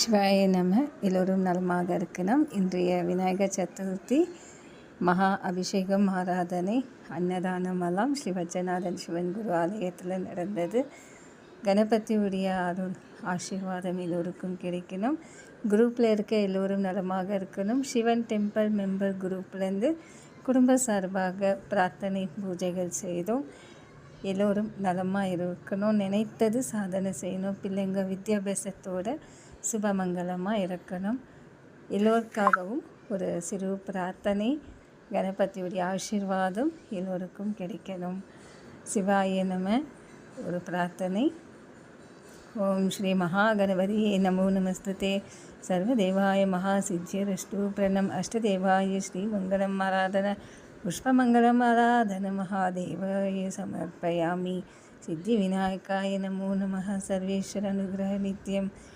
சிவாய நம. எல்லோரும் நலமாக இருக்கணும். இன்றைய விநாயகர் சதுர்த்தி மகா அபிஷேகம் ஆராதனை அன்னதானமெல்லாம் ஸ்ரீ வஜ்ரநாதன் சிவன் குரு ஆலயத்தில் நடந்தது. கணபதியுடைய அருள் ஆசீர்வாதம் எல்லோருக்கும் கிடைக்கணும். குரூப்பில் இருக்க எல்லோரும் நலமாக இருக்கணும். சிவன் டெம்பிள் மெம்பர் குரூப்லேருந்து குடும்ப சார்பாக பிரார்த்தனை பூஜைகள் செய்தோம். எல்லோரும் நலமாக இருக்கணும். நினைத்தது சாதனை செய்யணும். பிள்ளைங்க வித்யாபியாசத்தோடு சுபமங்கலமாக இருக்கணும். எல்லோருக்காகவும் ஒரு சிறு பிரார்த்தனை. கணபதியுடைய ஆசீர்வாதம் எல்லோருக்கும் கிடைக்கணும். சிவாய நம. ஒரு பிரார்த்தனை. ஓம் ஸ்ரீ மகாகணபதியே நமோ நமஸ்துதே. சர்வதேவாய மகாசித்திரஷ்டு பிரணம் அஷ்டதேவாய ஸ்ரீ மங்களம் ஆராதன புஷ்பமங்கலம் ஆராதன மகாதேவாய சமர்ப்பயாமி. சித்தி விநாயகாய நமோ நமः. சர்வேஸ்வர அனுகிரக நித்யம்